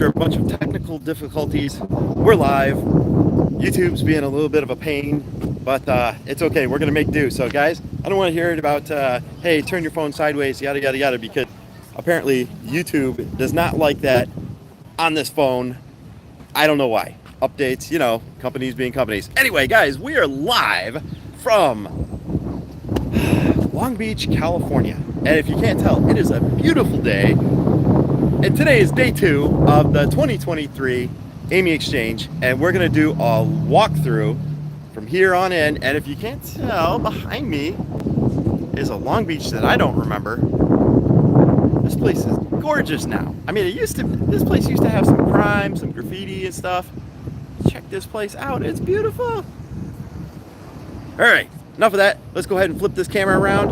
after a bunch of technical difficulties, we're live. YouTube's being a little bit of a pain, but it's okay. We're gonna make do. So guys, I don't want to hear it about hey, turn your phone sideways, yada yada yada, because apparently YouTube does not like that on this phone. I don't know why. Updates, you know, companies being companies. Anyway, guys, we are live from Long Beach, California. And if you can't tell, it is a beautiful day. And today is day 2 of the 2023 AAMI Exchange. And we're going to do a walkthrough from here on in. And if you can't tell, behind me is a Long Beach that I don't remember. This place is gorgeous now. I mean, this place used to have some crime, some graffiti and stuff. Check this place out. It's beautiful. All right, enough of that. Let's go ahead and flip this camera around,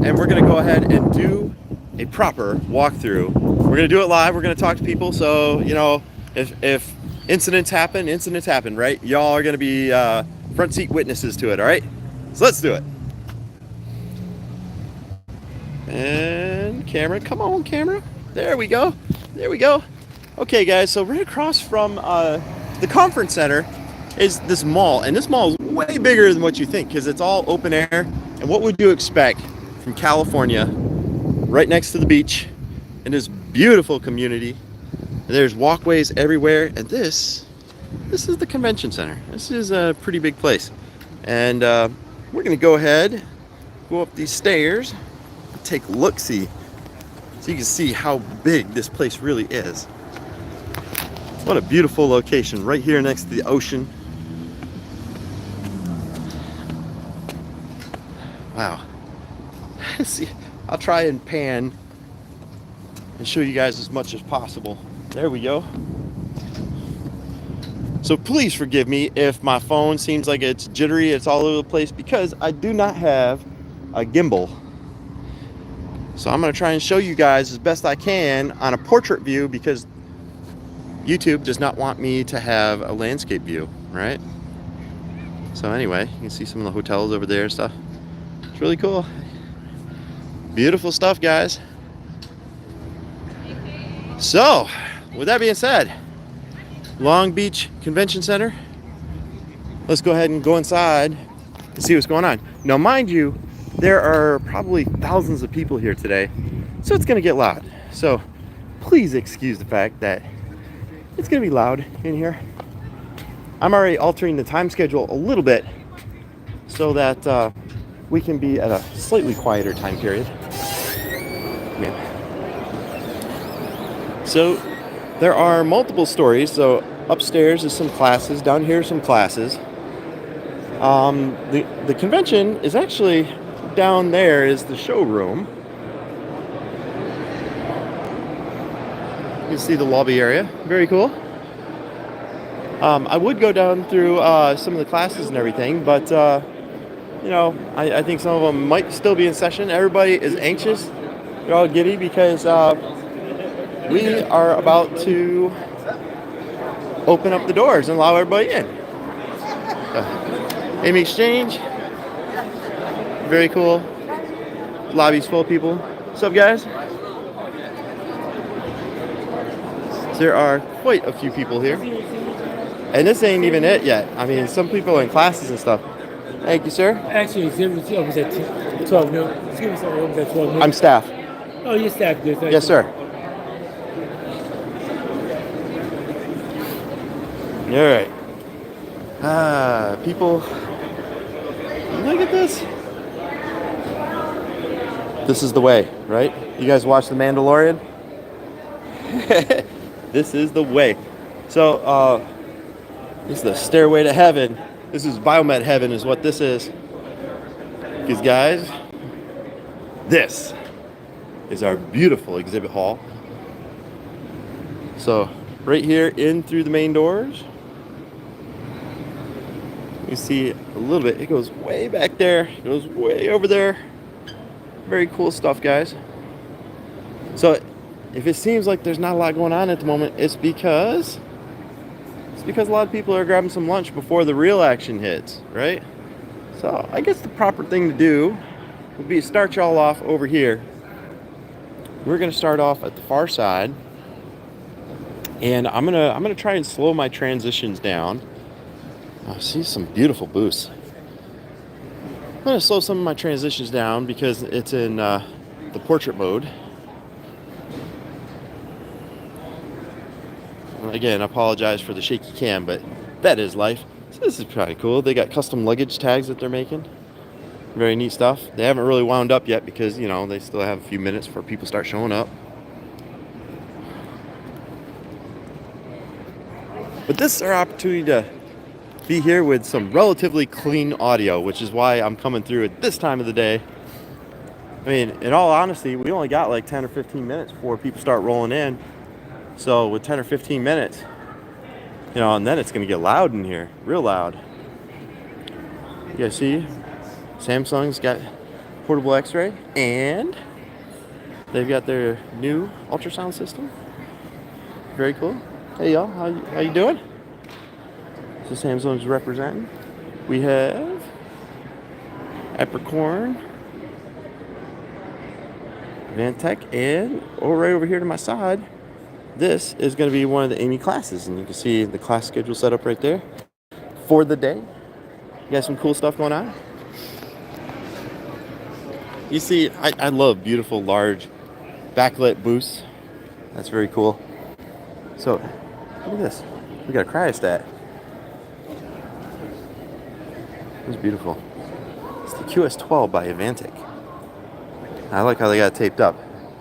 and we're gonna go ahead and do a proper walkthrough. We're gonna do it live. We're gonna talk to people. So, you know, if incidents happen, right? Y'all are gonna be front seat witnesses to it, all right? So let's do it. And camera, come on, camera. There we go. There we go. Okay, guys, so right across from the conference center is this mall, and this mall is way bigger than what you think because it's all open air. And what would you expect from California, right next to the beach, in this beautiful community? And there's walkways everywhere, and this is the convention center. This is a pretty big place, and we're gonna go ahead, go up these stairs, take a look-see, so you can see how big this place really is. What a beautiful location right here next to the ocean. Wow. See, I'll try and pan and show you guys as much as possible. There we go. So please forgive me if my phone seems like it's jittery, it's all over the place, because I do not have a gimbal. So I'm gonna try and show you guys as best I can on a portrait view, because YouTube does not want me to have a landscape view, right? So anyway, you can see some of the hotels over there and stuff. It's really cool. Beautiful stuff, guys. So, with that being said, Long Beach Convention Center. Let's go ahead and go inside and see what's going on. Now, mind you, there are probably thousands of people here today, so it's gonna get loud. So please excuse the fact that it's gonna be loud in here. I'm already altering the time schedule a little bit so that we can be at a slightly quieter time period. Yeah. So there are multiple stories. So upstairs is some classes, down here are some classes. The convention is actually down there is the showroom. You can see the lobby area. Very cool. I would go down through some of the classes and everything, but you know, I think some of them might still be in session. Everybody is anxious. They're all giddy because we are about to open up the doors and allow everybody in. AAMI Exchange. Very cool. Lobby's full of people. What's up, guys? There are quite a few people here. And this ain't even it yet. I mean, some people are in classes and stuff. Thank you, sir. Actually, exhibit opens at 12 noon. Exhibit opens at 12 noon. I'm staff. Oh, you're staff. Good. Thank Yes, you. sir. All right. People, look at this. This is the way, right? You guys watch The Mandalorian? This is the way. So, this is the stairway to heaven. This is Biomed heaven is what this is. Because guys, this is our beautiful exhibit hall. So, right here in through the main doors, you see a little bit. It goes way back there. It goes way over there. Very cool stuff, guys. So, if it seems like there's not a lot going on at the moment, it's because a lot of people are grabbing some lunch before the real action hits, right? So I guess the proper thing to do would be to start y'all off over here. We're going to start off at the far side And I'm gonna try and slow my transitions down. I see some beautiful booths. I'm gonna slow some of my transitions down because it's in the portrait mode. Again, I apologize for the shaky cam, but that is life. So this is pretty cool. They got custom luggage tags that they're making. Very neat stuff. They haven't really wound up yet because, you know, they still have a few minutes before people start showing up. But this is our opportunity to be here with some relatively clean audio, which is why I'm coming through at this time of the day. I mean, in all honesty, we only got like 10 or 15 minutes before people start rolling in. So with 10 or 15 minutes, you know, and then it's going to get loud in here, real loud. You guys see, Samsung's got portable X-ray, and they've got their new ultrasound system. Very cool. Hey y'all, how you doing? So Samsung's representing. We have Epicorn, Vantech, and right over here to my side, this is going to be one of the AAMI classes, and you can see the class schedule set up right there for the day. You got some cool stuff going on. You see, I love beautiful, large, backlit booths. That's very cool. So, look at this. We got a cryostat. It's beautiful. It's the QS12 by Vantech. I like how they got it taped up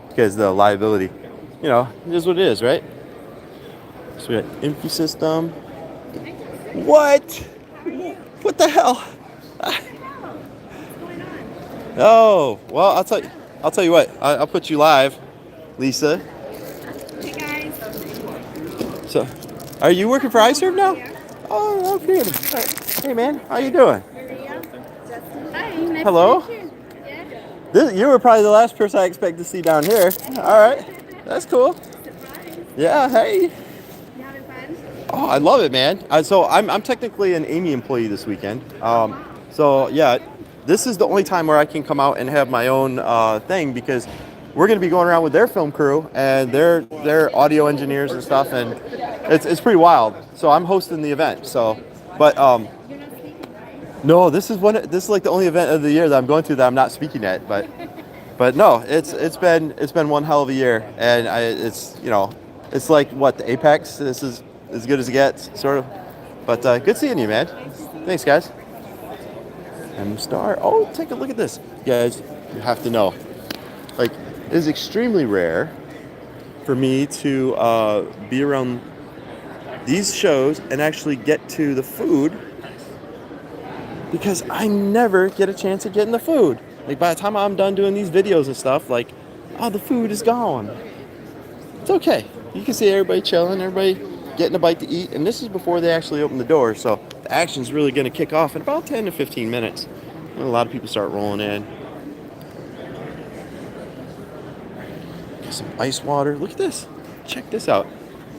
because the liability, you know, it is what it is, right? So we got Infu system. What? What the hell? Oh, well, I'll tell you what. I'll put you live, Lisa. Hey guys. So, are you working for iServe now? Oh, okay. Hey man, how you doing? Hi, nice Hello? to meet you. Yeah. You were probably the last person I expect to see down here. All right, that's cool. Surprise. Yeah, hey. You having fun? Oh, I love it, man. So I'm technically an AAMI employee this weekend. So yeah, this is the only time where I can come out and have my own thing because we're going to be going around with their film crew and their audio engineers and stuff, and it's pretty wild. So I'm hosting the event. So, but You're not speaking, right? no, this is like the only event of the year that I'm going to that I'm not speaking at. But no, it's been one hell of a year, and it's, you know, it's like what, the Apex. This is as good as it gets, sort of. But good seeing you, man. Thanks, guys. M Star. Oh, take a look at this, guys. You have to know, like, it is extremely rare for me to be around these shows and actually get to the food, because I never get a chance at getting the food. Like, by the time I'm done doing these videos and stuff, like, oh, the food is gone. It's okay. You can see everybody chilling, everybody getting a bite to eat, and this is before they actually open the door, so the action's really going to kick off in about 10 to 15 minutes. And a lot of people start rolling in. Got some ice water. Look at this. Check this out.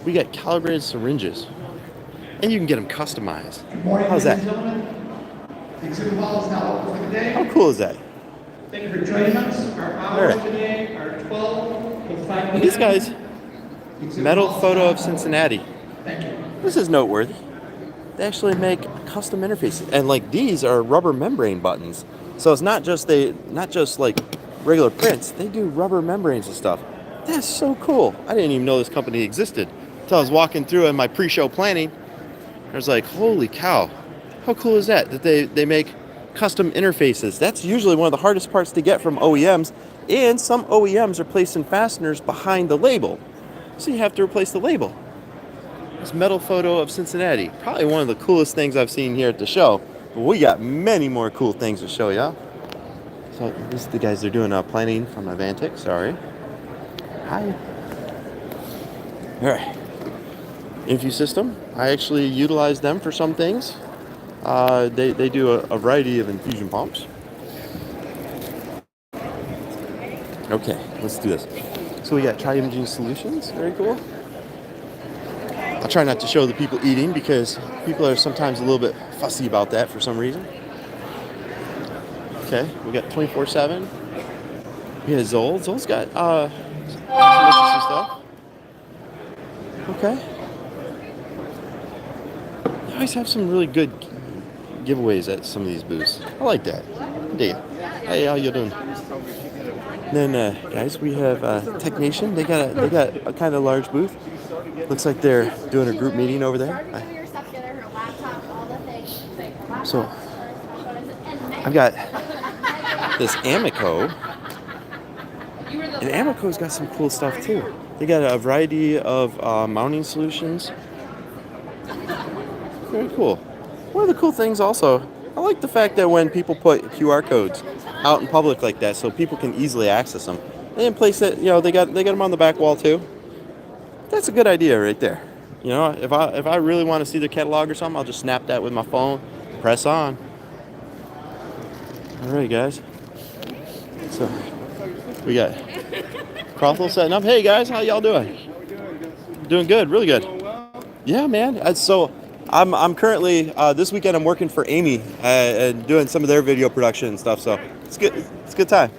We got calibrated syringes, and you can get them customized. Good morning, How's ladies that? and gentlemen. The exhibit hall is now open for the day. How cool is that? Thank you for joining us. Our hours today are 12 to 5 p.m. These guys, The exhibit metal hall is photo now of Cincinnati. Thank you. This is noteworthy. They actually make custom interfaces, and like these are rubber membrane buttons. So it's not just like regular prints. They do rubber membranes and stuff. That's so cool. I didn't even know this company existed until I was walking through in my pre-show planning. I was like, holy cow, how cool is that? That they make custom interfaces. That's usually one of the hardest parts to get from OEMs, and some OEMs are placing fasteners behind the label, so you have to replace the label. This metal photo of Cincinnati, probably one of the coolest things I've seen here at the show. But we got many more cool things to show y'all. So this is the guys, they're doing planning from Vantech. Sorry. Hi. All right. Infu system. I actually utilize them for some things. They do a variety of infusion pumps. Okay, let's do this. So we got Tri-Imaging Solutions. Very cool. I try not to show the people eating because people are sometimes a little bit fussy about that for some reason. Okay, we got 24/7. We got Zoll. Zoll's got some interesting stuff. Okay. always have some really good giveaways at some of these booths. I like that. Dig it. Hey, how you doing? Then, guys, we have Technation. They got a kind of large booth. Looks like they're doing a group meeting over there. So, I've got this Amico. And Amico's got some cool stuff too. They got a variety of mounting solutions. Very cool. One of the cool things also, I like the fact that when people put QR codes out in public like that, so people can easily access them. They didn't place it, they got them on the back wall too. That's a good idea right there. If I really want to see the catalog or something, I'll just snap that with my phone, press on. All right, guys. So we got Crothwell setting up. Hey guys, how y'all doing? Doing good, really good. Yeah, man. So I'm currently this weekend I'm working for AAMI and doing some of their video production and stuff. So it's good. It's a good time.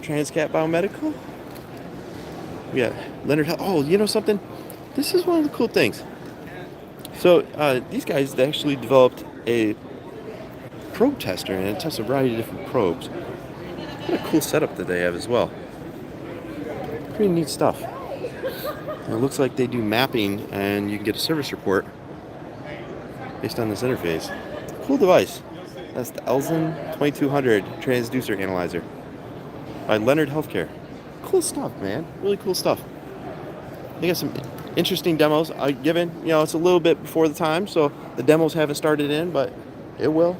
Transcat Biomedical. We got Leonard Health. Oh, you know something? This is one of the cool things. So these guys they actually developed a probe tester and it tests a variety of different probes. What a cool setup that they have as well. Pretty neat stuff. And it looks like they do mapping and you can get a service report based on this interface. Cool device. That's the Elzen 2200 transducer analyzer by Leonard Healthcare. Cool stuff, man. Really cool stuff. They got some interesting demos given. It's a little bit before the time, so the demos haven't started in, but it will.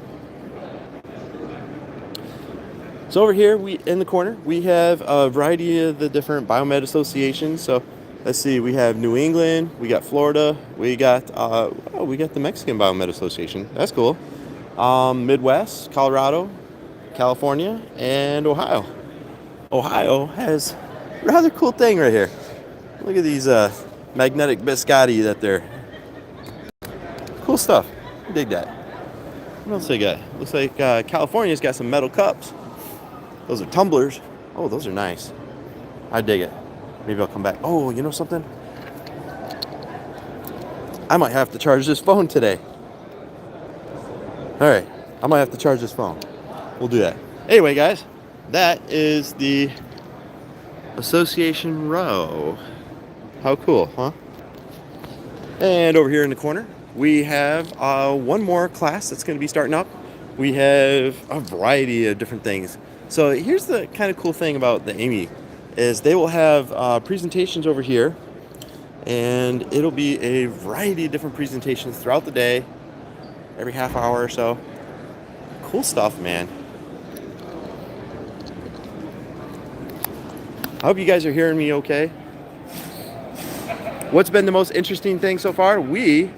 So over here, in the corner, we have a variety of the different biomed associations. So let's see, we have New England, we got Florida, we got the Mexican Biomed Association. That's cool. Midwest, Colorado, California, and Ohio. Ohio has a rather cool thing right here. Look at these magnetic biscotti that they're cool stuff. I dig that. What else they got? Looks like California's got some metal cups. Those are tumblers. Oh, those are nice. I dig it. Maybe I'll come back. Oh, you know something? I might have to charge this phone today. All right. I might have to charge this phone. We'll do that. Anyway, guys, that is the Association Row. How cool, huh? And over here in the corner, we have one more class that's going to be starting up. We have a variety of different things. So here's the kind of cool thing about the AAMI is they will have presentations over here, and it'll be a variety of different presentations throughout the day, every half hour or so. Cool stuff, man. I hope you guys are hearing me okay. What's been the most interesting thing so far? We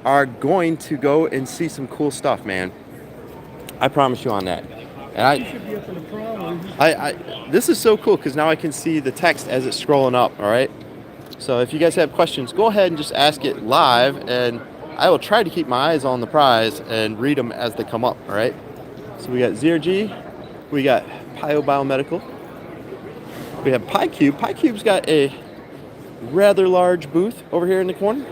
are going to go and see some cool stuff, man. I promise you on that. And this is so cool because now I can see the text as it's scrolling up, all right? So if you guys have questions, go ahead and just ask it live, and I will try to keep my eyes on the prize and read them as they come up, all right? So we got ZRG, we got Pio Biomedical, we have PyCube. PyCube's got a rather large booth over here in the corner.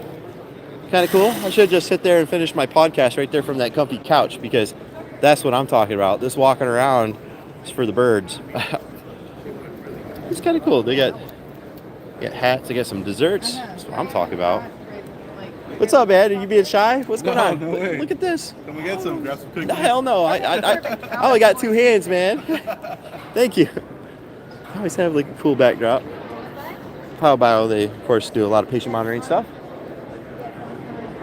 Kind of cool. I should just sit there and finish my podcast right there from that comfy couch because that's what I'm talking about. This walking around is for the birds. It's kind of cool. They got hats. They got some desserts. That's what I'm talking about. What's up, man? Are you being shy? What's going on? No way. Look at this. Can we get some? Grab some cookies? No, hell no. I only got two hands, man. Thank you. I always have like a cool backdrop. Bio, they of course do a lot of patient monitoring stuff.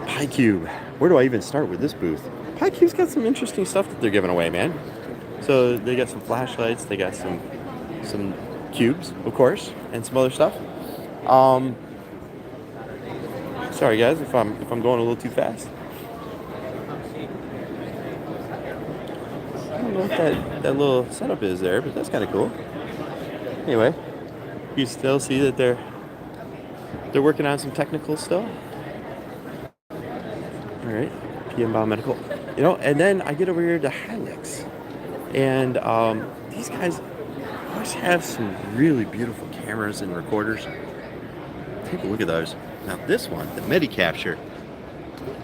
PyCube. Where do I even start with this booth? PyCube's got some interesting stuff that they're giving away, man. So they got some flashlights, they got some cubes, of course, and some other stuff. Sorry guys if I'm going a little too fast. I don't know what that little setup is there, but that's kind of cool. Anyway, you still see that they're working on some technical stuff. All right, PM Biomedical. And then I get over here to Hilux, and these guys always have some really beautiful cameras and recorders. Take a look at those. Now this one, the MediCapture,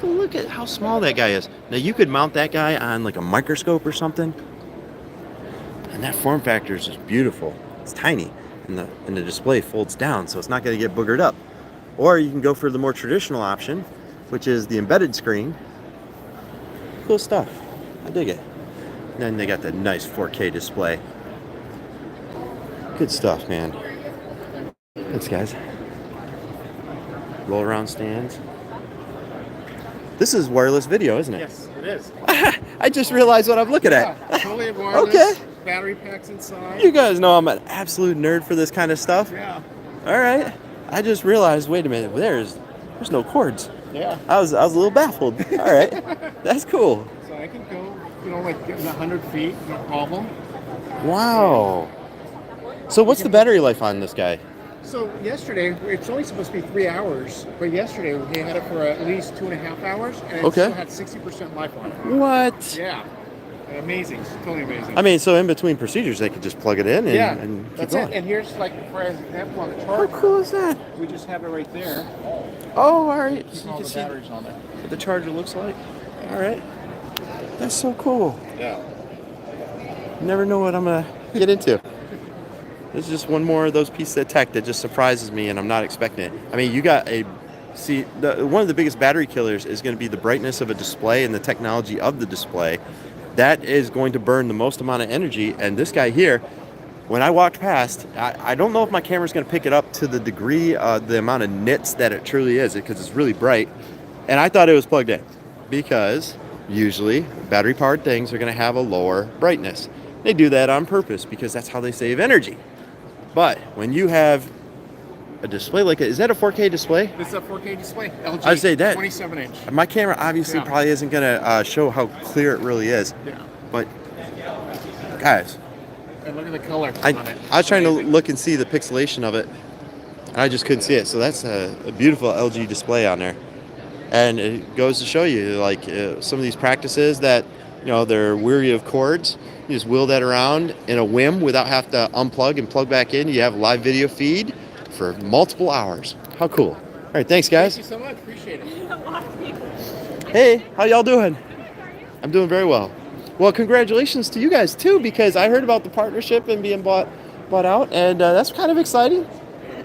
Look at how small that guy is. Now you could mount that guy on like a microscope or something, and that form factor is just beautiful. It's tiny, and the display folds down, so it's not going to get boogered up. Or you can go for the more traditional option, which is the embedded screen. Cool stuff. I dig it. And then they got the nice 4K display. Good stuff, man. Thanks, guys. Roll around stands. This is wireless video, isn't it? Yes, it is. I just realized what I'm looking at. Totally wireless. Okay. Battery packs inside. You guys know I'm an absolute nerd for this kind of stuff. Yeah. All right. I just realized, wait a minute, there's no cords. Yeah. I was a little baffled. All right. That's cool. So I can go, like 100 feet, no problem. Wow. So what's the battery life on this guy? So yesterday, it's only supposed to be 3 hours, but yesterday we had it for at least 2.5 hours, and it Okay. still had 60% life on it. What? Yeah. Amazing. It's totally amazing. I mean, so in between procedures, they could just plug it in and, yeah, and keep that's going. it. And here's like, for example, on the How charger, cool is that? we just have it right there. Oh, all right. Keep So you all can the see batteries on there. what the charger looks like. All right. That's so cool. Yeah. You never know what I'm going to get into. This is just one more of those pieces of tech that just surprises me, and I'm not expecting it. I mean, you got one of the biggest battery killers is going to be the brightness of a display and the technology of the display. That is going to burn the most amount of energy. And this guy here, when I walked past, I don't know if my camera's going to pick it up to the degree, the amount of nits that it truly is, because it's really bright. And I thought it was plugged in, because usually battery-powered things are going to have a lower brightness. They do that on purpose because that's how they save energy. But when you have a display like it, is that a 4K display? This is a 4K display. LG. I'd say that 27-inch. My camera obviously Yeah. probably isn't going to show how clear it really is. Yeah. But guys, And look at the color on I it. was trying to Amazing. look and see the pixelation of it, and I just couldn't see it. So that's a beautiful LG display on there, and it goes to show you, like, some of these practices that, they're weary of cords. You just wheel that around in a whim without having to unplug and plug back in. You have a live video feed for multiple hours. How cool! All right, thanks, guys. Thank you so much. Appreciate it. Hey, how y'all doing? I'm doing very well. Well, congratulations to you guys too, because I heard about the partnership and being bought out, and that's kind of exciting.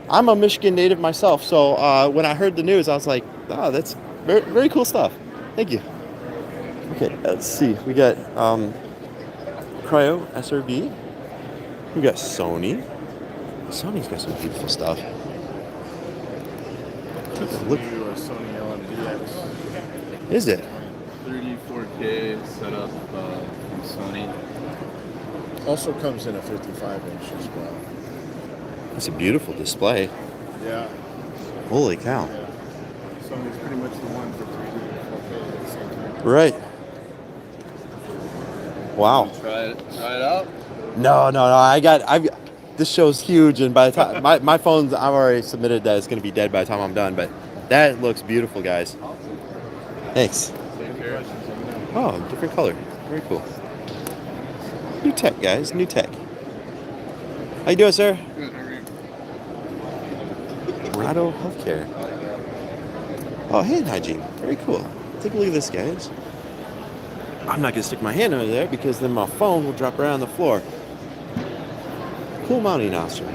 I'm a Michigan native myself, so when I heard the news, I was like, oh, that's very, very cool stuff. Thank you. Okay, let's see. We got Cryo SRB. We got Sony. Sony's got some beautiful stuff. Look, Sony LMDX. is it? 3D 4K setup from Sony. Also comes in a 55-inch as well. That's a beautiful display. Yeah. Holy cow. Sony's pretty much the one for 3D and 4K at the same time. Right. Wow. Try it out. No. This show's huge, and by the time my phone's, I've already submitted that it's going to be dead by the time I'm done. But that looks beautiful, guys. Thanks. Take care. Oh, different color. Very cool. New tech, guys. New tech. How you doing, sir? Good. How are you? Grotto Healthcare. Oh, hand hygiene. Very cool. Take a look at this, guys. I'm not going to stick my hand under there because then my phone will drop right on the floor. Cool mounting nostril.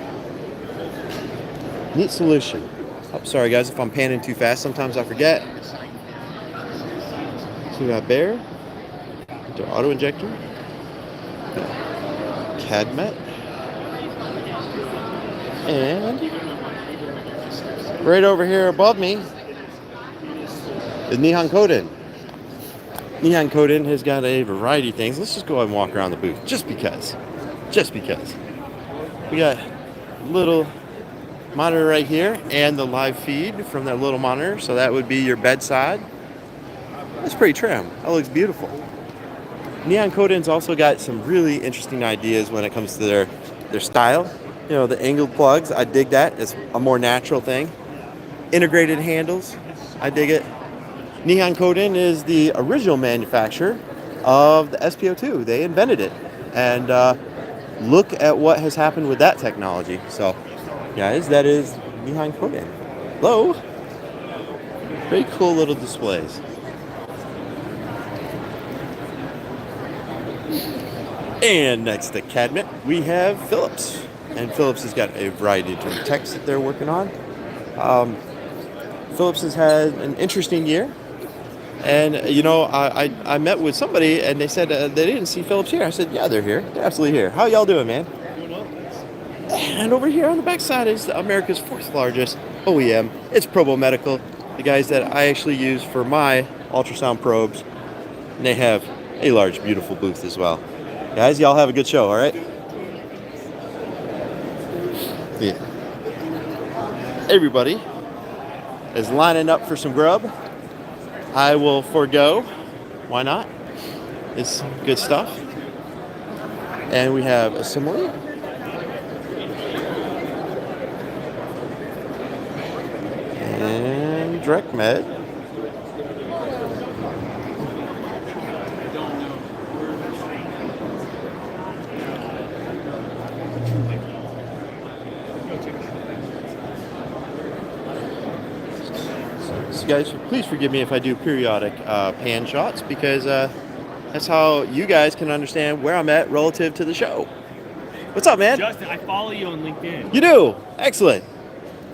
Neat solution. Oh, sorry, guys, if I'm panning too fast, sometimes I forget. So we got Bear, the auto injector, CADMET, and right over here above me is Nihon Koden. Nihon Koden has got a variety of things. Let's just go ahead and walk around the booth, just because. Just because. We got a little monitor right here and the live feed from that little monitor. So that would be your bedside. That's pretty trim. That looks beautiful. Nihon Koden's also got some really interesting ideas when it comes to their style. You know, the angled plugs, I dig that. It's a more natural thing. Integrated handles, I dig it. Nihon Koden is the original manufacturer of the SPO2. They invented it. And look at what has happened with that technology. So, guys, that is Nihon Koden. Hello. Very cool little displays. And next to Cadmet, we have Philips. And Philips has got a variety of different techs that they're working on. Philips has had an interesting year. And, you know, I met with somebody and they said they didn't see Philips here. I said, yeah, they're here. They're absolutely here. How y'all doing, man? And over here on the backside is America's fourth largest OEM. It's Probo Medical, the guys that I actually use for my ultrasound probes. And they have a large, beautiful booth as well. Guys, y'all have a good show, all right? Yeah. Everybody is lining up for some grub. I will forego. Why not? It's good stuff. And we have Assembly. And Direct Med. So guys, please forgive me if I do periodic pan shots because that's how you guys can understand where I'm at relative to the show. What's up, man? Justin, I follow you on LinkedIn. You do? Excellent.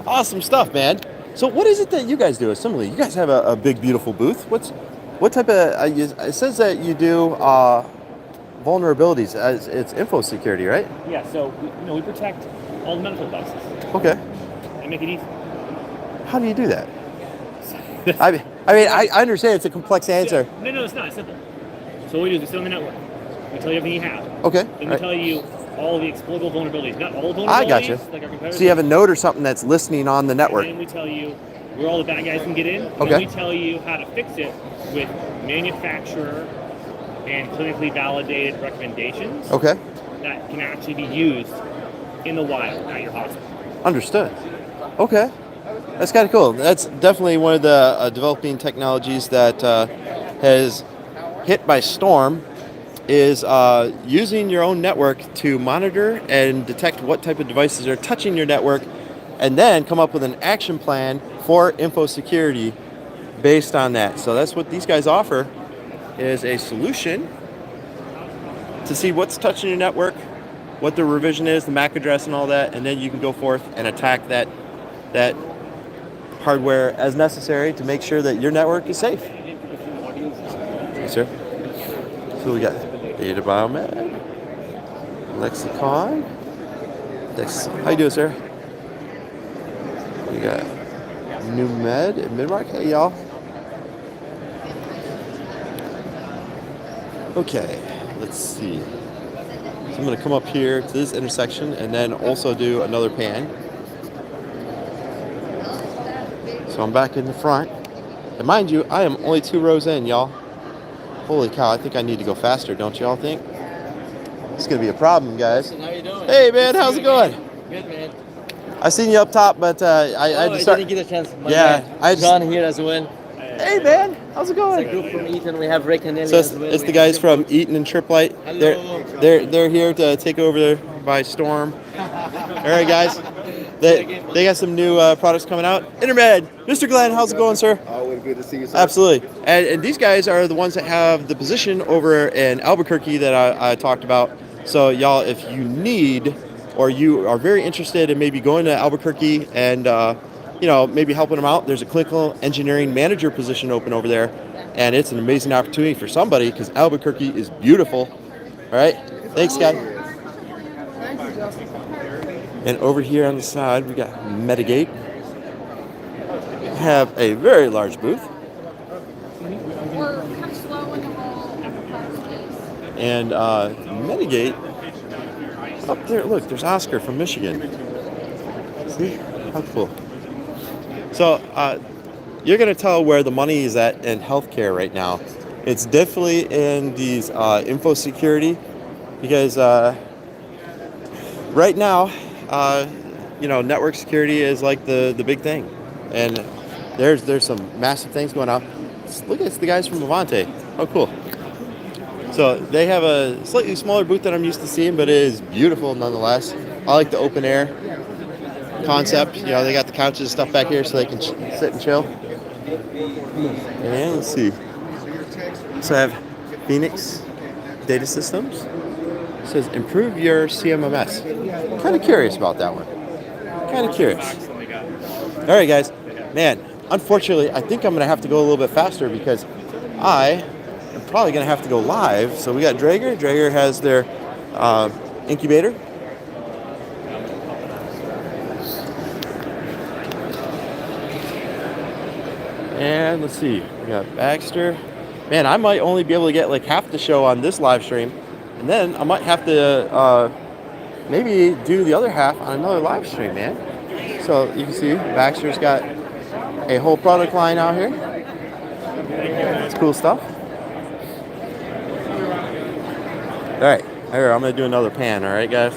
Awesome stuff, man. So what is it that you guys do? Assembly, you guys have a big, beautiful booth. What type of, it says that you do vulnerabilities. It's info security, right? Yeah, so we protect all the medical devices Okay. and make it easy. How do you do that? I understand it's a complex answer. No, it's not. It's simple. So what we do is we sit on the network. We tell you everything you have. Okay. Then we tell you all the exploitable vulnerabilities. Not all vulnerabilities, I got you. like our competitors. So you have a node or something that's listening on the network. And then we tell you where all the bad guys can get in. And Okay. then we tell you how to fix it with manufacturer and clinically validated recommendations Okay. that can actually be used in the wild at your hospital. Understood. Okay. That's kind of cool. That's definitely one of the developing technologies that has hit by storm is using your own network to monitor and detect what type of devices are touching your network and then come up with an action plan for info security based on that. So that's what these guys offer is a solution to see what's touching your network, what the revision is, the MAC address and all that, and then you can go forth and attack that hardware as necessary to make sure that your network is safe. Yes, sir. So we got Data Biomed, Lexicon. How you doing, sir? We got New Med and Midmark. Hey, y'all. Okay, let's see. So I'm going to come up here to this intersection and then also do another pan. So I'm back in the front. And mind you, I am only 2 rows in, y'all. Holy cow, I think I need to go faster, don't y'all think? It's going to be a problem, guys. How you doing? Hey, man, how's it going? Good, man. I seen you up top, but I just didn't get a chance. John here as well. Hey, man, how's it going? It's a group from Eton. We have Rick and Ellie So as well. it's the guys from Eaton and Triplite. Hello. They're here to take over by storm. All right, guys. They got some new products coming out. Intermed, Mr. Glenn, how's it going, sir? Always good to see you, sir. Absolutely. And these guys are the ones that have the position over in Albuquerque that I talked about. So y'all, if you need or you are very interested in maybe going to Albuquerque and maybe helping them out, there's a clinical engineering manager position open over there, and it's an amazing opportunity for somebody because Albuquerque is beautiful. All right. Thanks, guys. And over here on the side, we got Medigate. Have a very large booth. We're kind of slow in the roll at the class. And Medigate, up there, look, there's Oscar from Michigan. See? How cool. So you're going to tell where the money is at in healthcare right now. It's definitely in these info security because right now, network security is like the big thing. And there's some massive things going on. Look, it's the guys from Avante. Oh, cool. So they have a slightly smaller booth than I'm used to seeing, but it is beautiful nonetheless. I like the open air concept. They got the couches and stuff back here so they can sit and chill. And let's see. So I have Phoenix Data Systems. It says improve your CMMS. Kind of curious about that one. Kind of curious. All right, guys. Man, unfortunately, I think I'm going to have to go a little bit faster because I am probably going to have to go live. So we got Draeger. Draeger has their incubator. And let's see, we got Baxter. Man, I might only be able to get like half the show on this live stream. And then I might have to maybe do the other half on another live stream, man. So you can see Baxter's got a whole product line out here. It's cool stuff. All right, here, I'm gonna do another pan, all right, guys?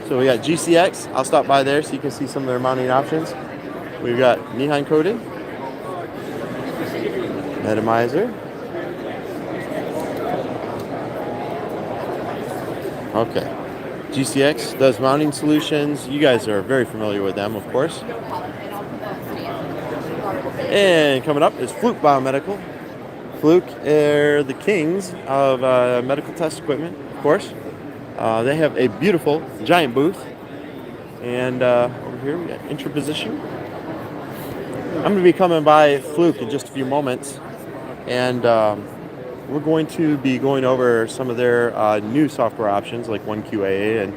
So we got GCX. I'll stop by there so you can see some of their mounting options. We've got Nehan coated. Atomizer. Okay. GCX does mounting solutions. You guys are very familiar with them, of course. And coming up is Fluke Biomedical. Fluke are the kings of medical test equipment, of course. They have a beautiful giant booth. And over here we got Intraposition. I'm going to be coming by Fluke in just a few moments. And we're going to be going over some of their new software options like 1QAA, and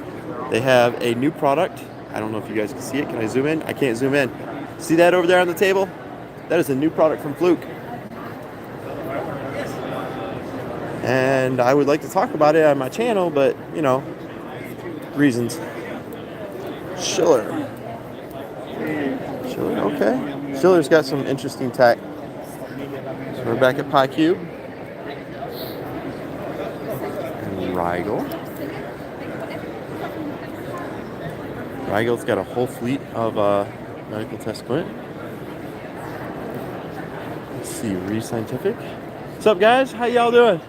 they have a new product. I don't know if you guys can see it. Can I zoom in? I can't zoom in. See that over there on the table? That is a new product from Fluke. And I would like to talk about it on my channel, but, you know, reasons. Schiller, okay. Schiller's got some interesting tech. So we're back at PyCube. And Rigel. Rigel's got a whole fleet of medical test equipment. Let's see, Re-Scientific. What's up, guys? How y'all doing?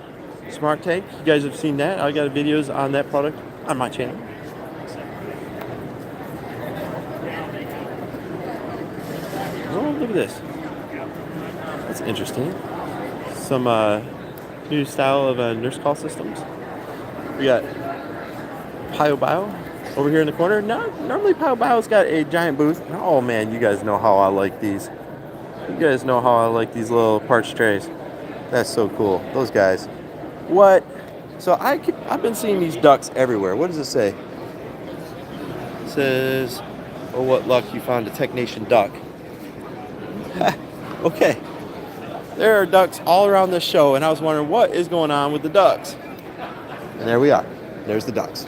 Smart Tank. You guys have seen that. I got videos on that product on my channel. Oh, look at this. That's interesting. Some new style of nurse call systems. We got PioBio over here in the corner. No, normally PioBio's got a giant booth. Oh man, you guys know how I like these. You guys know how I like these little parts trays. That's so cool. Those guys. What? So I've been seeing these ducks everywhere. What does it say? It says, "Oh, what luck you found a Technation duck." Okay. There are ducks all around this show, and I was wondering what is going on with the ducks. And there we are. There's the ducks.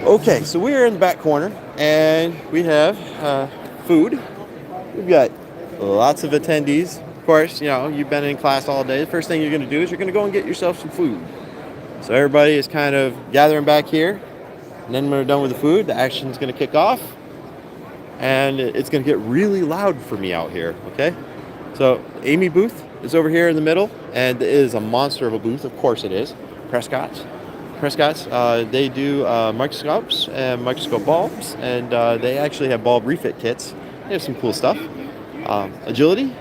Okay, so we're in the back corner, and we have food. We've got lots of attendees. Of course, you know, you've been in class all day. The first thing you're going to do is you're going to go and get yourself some food. So everybody is kind of gathering back here. And then when we're done with the food, the action's going to kick off. And it's going to get really loud for me out here, okay? So AAMI booth is over here in the middle, and it is a monster of a booth. Of course it is. Prescott's, they do microscopes and microscope bulbs, and they actually have bulb refit kits. They have some cool stuff. Agility.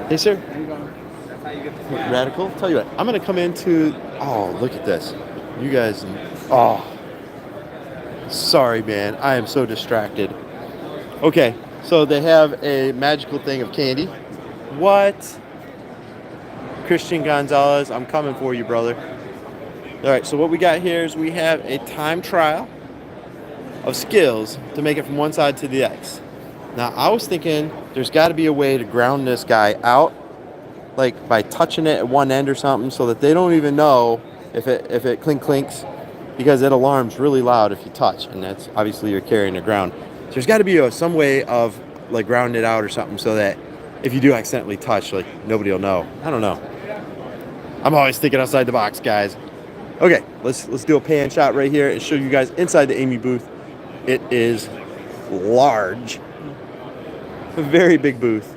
Hey, sir. Radical. Tell you what, I'm going to come into... Oh, look at this. You guys... Oh. Sorry, man. I am so distracted. Okay, so they have a magical thing of candy. What? Christian Gonzalez, I'm coming for you, brother. All right, so what we got here is we have a time trial of skills to make it from one side to the next. Now, I was thinking there's got to be a way to ground this guy out, like by touching it at one end or something, so that they don't even know if it clinks, because it alarms really loud if you touch, and that's obviously you're carrying the ground. So there's got to be some way of like grounding it out or something, so that if you do accidentally touch, like nobody will know. I don't know. I'm always thinking outside the box, guys. Okay, let's do a pan shot right here and show you guys inside the AAMI booth. It is large. A very big booth.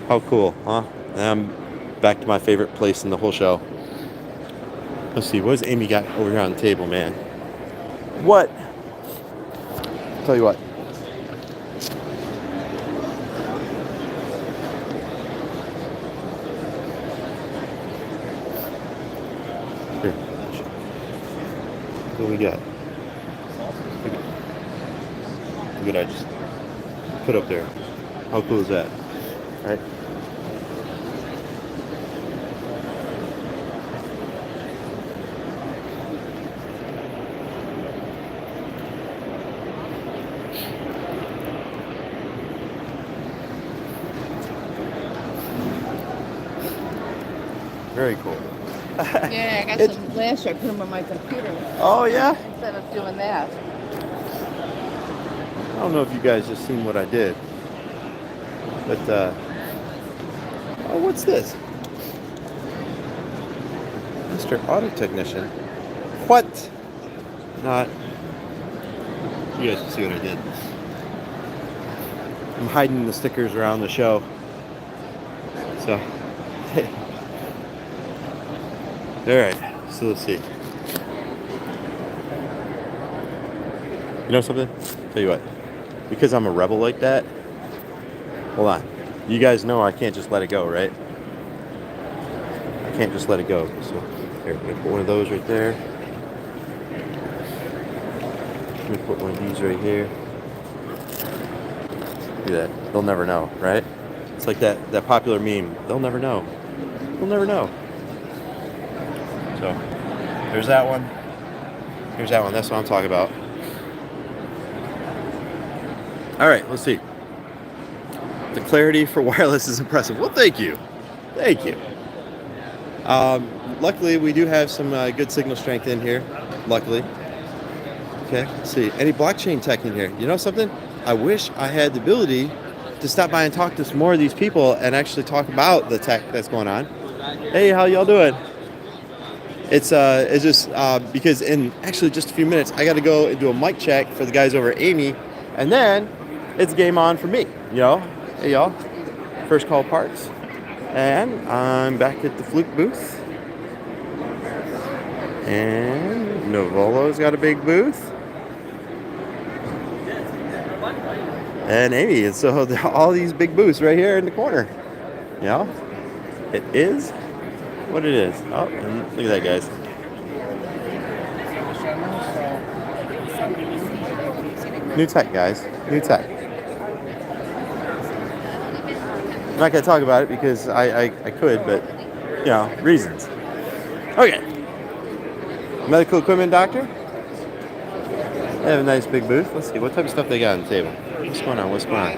How cool, huh? And I'm back to my favorite place in the whole show. Let's see, what has Amy got over here on the table, man? what? Tell you what. Here. What do we got? Look what I just put up there. How cool is that? Right? Very cool. Yeah, I got It's- some last year. I put them on my computer Oh yeah? instead of doing that. I don't know if you guys just seen what I did. But oh, what's this? Mr. Auto Technician. What? Not. You guys can see what I did. I'm hiding the stickers around the show. So, alright, so let's see. You know something? Tell you what. Because I'm a rebel like that. Hold on. You guys know I can't just let it go, right? I can't just let it go. So, here, I'm going to put one of those right there. Let me put one of these right here. Look at that. They'll never know, right? It's like that popular meme. They'll never know. They'll never know. So, there's that one. Here's that one. That's what I'm talking about. All right, let's see. The clarity for wireless is impressive. Well, thank you. Thank you. Luckily, we do have some good signal strength in here. Luckily. Okay, let's see. Any blockchain tech in here? You know something? I wish I had the ability to stop by and talk to some more of these people and actually talk about the tech that's going on. Hey, how y'all doing? It's just because in actually just a few minutes, I got to go and do a mic check for the guys over at AAMI, and then it's game on for me. You know, hey y'all, First Call Parts, and I'm back at the Fluke booth, and Novolo's got a big booth, and AAMI, and so there are all these big booths right here in the corner. You know, it is what it is. Oh, and look at that, guys. New tech, guys. New tech. I'm not going to talk about it because I could, but, you know, reasons. Okay. Medical equipment doctor. They have a nice big booth. Let's see, what type of stuff they got on the table? What's going on? What's going on?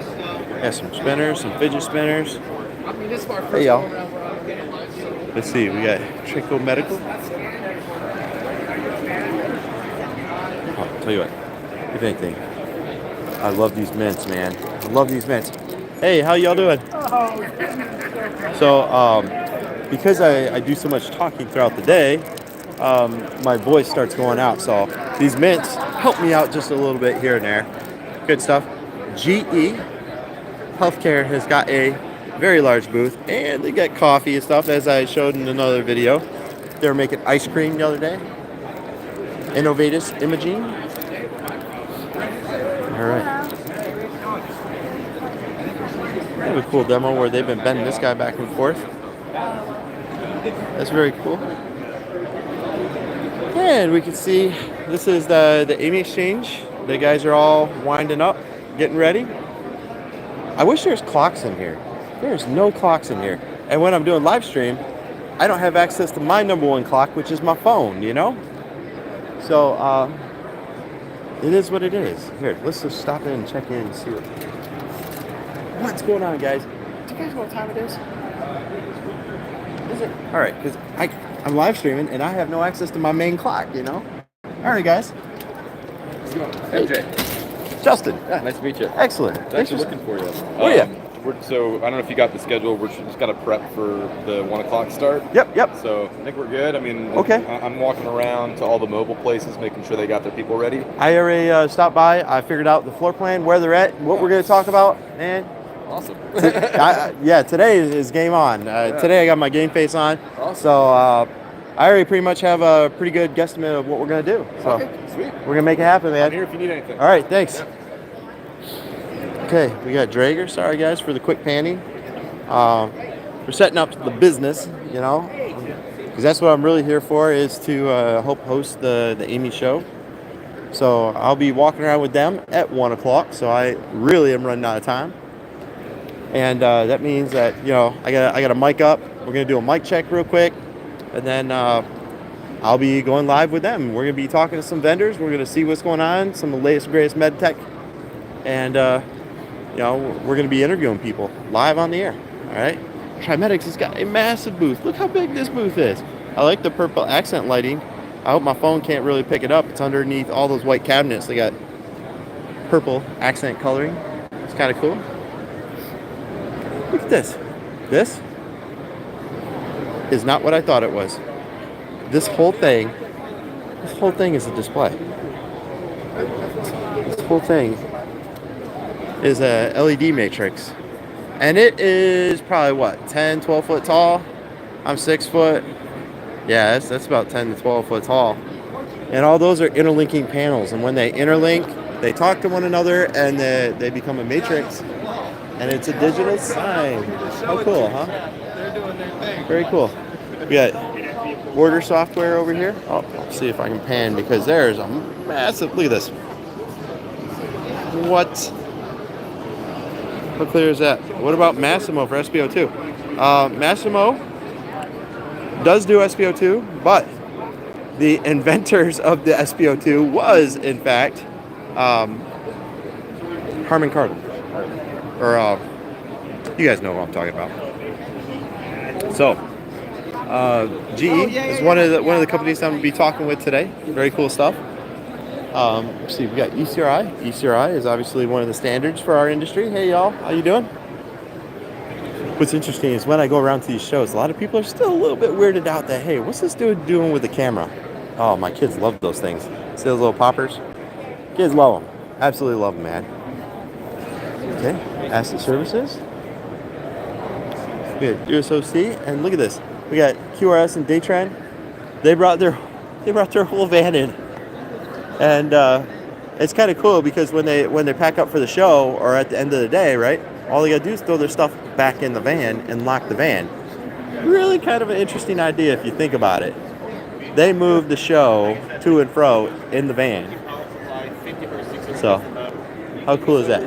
Got some spinners, some fidget spinners. Hey, y'all. Let's see, we got Trico Medical. Oh, I'll tell you what, if anything, I love these mints, man. I love these mints. Hey, how y'all doing? So, because I do so much talking throughout the day, my voice starts going out. So these mints help me out just a little bit here and there. Good stuff. GE Healthcare has got a very large booth, and they get coffee and stuff, as I showed in another video. They were making ice cream the other day. Innovatus Imaging. All right. They have a cool demo where they've been bending this guy back and forth. That's very cool. And we can see this is the AAMI Exchange. The guys are all winding up, getting ready. I wish there's clocks in here. There's no clocks in here. And when I'm doing live stream, I don't have access to my number one clock, which is my phone, you know? So, it is what it is. Here, let's just stop in and check in and see what's going on, guys. Do you guys know what time it is? Is it? All right, because I'm live streaming and I have no access to my main clock, you know? All right, guys. MJ. Justin. Yeah, nice to meet you. Excellent. I was Thanks actually for looking for you. Oh, yeah. So I don't know if you got the schedule. We're just got to prep for the 1 o'clock start. Yep. So I think we're good. I mean, Okay. I'm walking around to all the mobile places, making sure they got their people ready. I already stopped by. I figured out the floor plan, where they're at, what we're going to talk about, and Awesome. yeah, today is game on. Today I got my game face on. Awesome. So I already pretty much have a pretty good guesstimate of what we're gonna do. So Okay, sweet. we're gonna make it happen, man. I'm here if you need anything. All right, thanks. Okay, we got Drager. Sorry guys for the quick panning. We're setting up the business, you know, because that's what I'm really here for, is to help host the AAMI show. So I'll be walking around with them at 1 o'clock. So I really am running out of time, and that means that, you know, I got a mic up. We're gonna do a mic check real quick, and then I'll be going live with them. We're gonna be talking to some vendors. We're gonna see what's going on, some of the latest greatest med tech, and you know, we're gonna be interviewing people live on the air. All right. Trimedics has got a massive booth. Look how big this booth is. I like the purple accent lighting. I hope my phone can't really pick it up. It's underneath all those white cabinets. They got purple accent coloring. It's kind of cool. Look at this. This is not what I thought it was. This whole thing is a display. This whole thing is a LED matrix. And it is probably what, 10, 12 foot tall? I'm 6 foot. Yeah, that's about 10 to 12 foot tall. And all those are interlinking panels. And when they interlink, they talk to one another and they become a matrix. And it's a digital sign. How cool, huh? Very cool. We got order software over here. Oh, let's see if I can pan, because there's a massive, look at this. What? How clear is that? What about Massimo for SPO2? Massimo does do SPO2, but the inventors of the SPO2 was, in fact, Harman Kardon. Or, you guys know what I'm talking about. So, GE is one of the companies I'm going to be talking with today. Very cool stuff. Let's see, we got ECRI. ECRI is obviously one of the standards for our industry. Hey y'all, how you doing? What's interesting is when I go around to these shows, a lot of people are still a little bit weirded out that, hey, what's this dude doing with the camera? Oh, my kids love those things. See those little poppers? Kids love them. Absolutely love them, man. Okay, asset services. We got USOC, and look at this. We got QRS and Daytran. They brought their whole van in. And it's kind of cool because when they pack up for the show or at the end of the day, right, all they got to do is throw their stuff back in the van and lock the van. Really kind of an interesting idea if you think about it. They move the show to and fro in the van. So, how cool is that?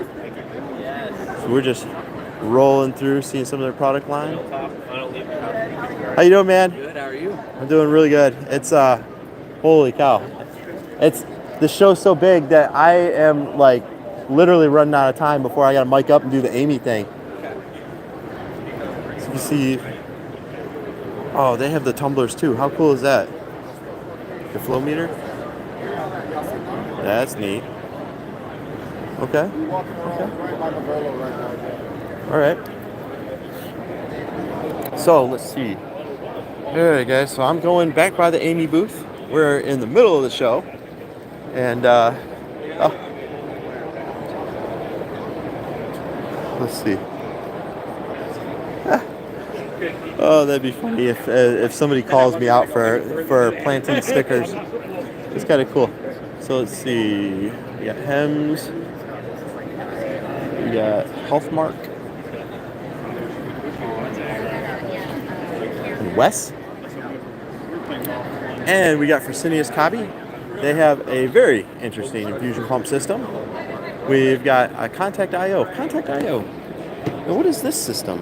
So we're just rolling through, seeing some of their product line. How you doing, man? Good, how are you? I'm doing really good. It's holy cow. The show's so big that I am like literally running out of time before I got to mic up and do the AAMI thing. So you see, oh, they have the tumblers too. How cool is that? The flow meter? That's neat. Okay. All right. So let's see. All right, guys. So I'm going back by the AAMI booth. We're in the middle of the show. And let's see. Oh, that'd be funny if somebody calls me out for planting stickers. It's kind of cool. So let's see. We got Hems. We got Healthmark. And Wes. And we got Fresenius Kabi. They have a very interesting infusion pump system. We've got a Contact IO. Contact IO. Now, what is this system?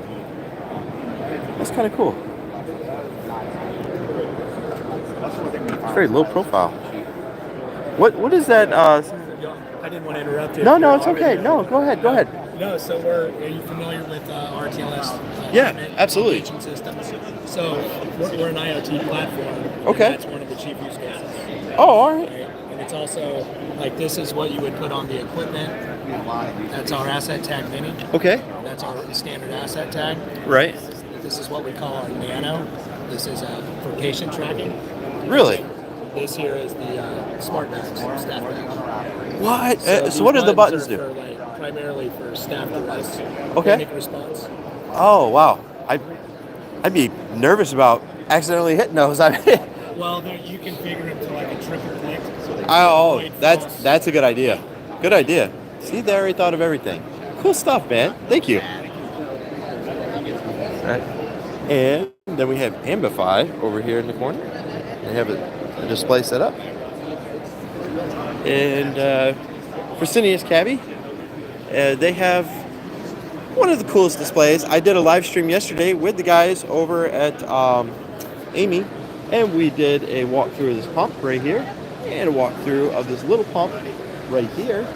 That's kind of cool. It's very low profile. What is that? I didn't want to interrupt you. No, it's okay. No, go ahead. No, so are you familiar with RTLS? Yeah, absolutely. Systems. So we're an IoT platform. Okay. And that's one of the chief use cases. Oh, all right. And it's also like this is what you would put on the equipment. That's our asset tag mini. Okay. That's our standard asset tag. Right. This is what we call our nano. This is for patient tracking. Really? This here is the smart bags, staff bags. What? So these what do the buttons do? For, primarily for staff device. Okay. Panic response. Oh wow. I'd be nervous about accidentally hitting those. I mean, Well, there, you configure them to like a triple click. So they Oh, avoid false- that's a good idea. Good idea. See, they already thought of everything. Cool stuff, man. Thank you. All right. And then we have Ambify over here in the corner. They have a display set up. And Fresenius Cabby, they have one of the coolest displays. I did a live stream yesterday with the guys over at AAMI, and we did a walkthrough of this pump right here, and a walkthrough of this little pump right here.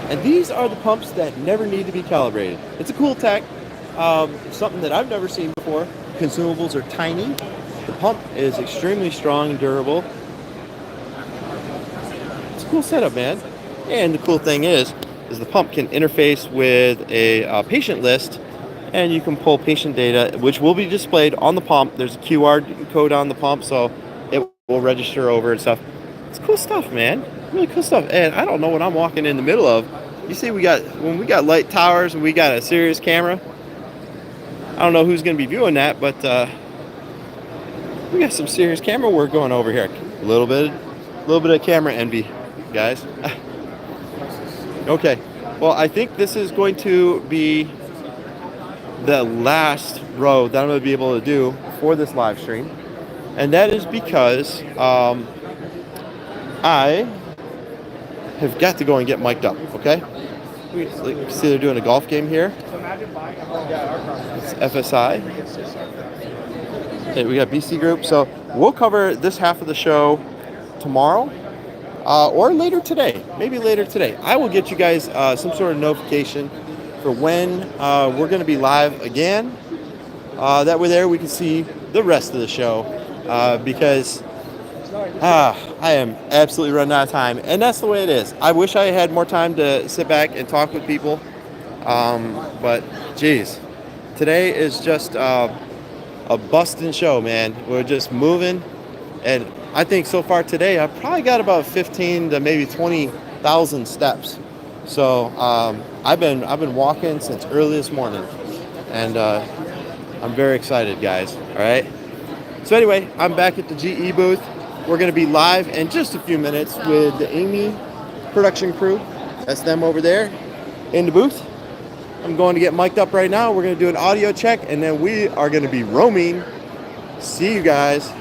And these are the pumps that never need to be calibrated. It's a cool tech, something that I've never seen before. Consumables are tiny. The pump is extremely strong and durable. It's a cool setup, man. And the cool thing is the pump can interface with a patient list, and you can pull patient data, which will be displayed on the pump. There's a QR code on the pump, so it will register over and stuff. It's cool stuff, man. Really cool stuff. And I don't know what I'm walking in the middle of. You see, when we got light towers and we got a serious camera. I don't know who's going to be viewing that, but we got some serious camera work going over here. A little bit of camera envy, guys. Okay, well, I think this is going to be the last row that I'm going to be able to do for this live stream, and that is because I have got to go and get mic'd up. Okay, so you can see they're doing a golf game here. It's FSI. Okay, we got BC Group, so we'll cover this half of the show tomorrow. Or later today, maybe later today. I will get you guys some sort of notification for when we're going to be live again. That way there we can see the rest of the show because I am absolutely running out of time. And that's the way it is. I wish I had more time to sit back and talk with people. But geez, today is just a busting show, man. We're just moving. And I think so far today, I've probably got about 15 to maybe 20,000 steps. So I've been walking since early this morning, and I'm very excited, guys. All right. So anyway, I'm back at the GE booth. We're going to be live in just a few minutes with the AAMI production crew. That's them over there in the booth. I'm going to get mic'd up right now. We're going to do an audio check, and then we are going to be roaming. See you guys.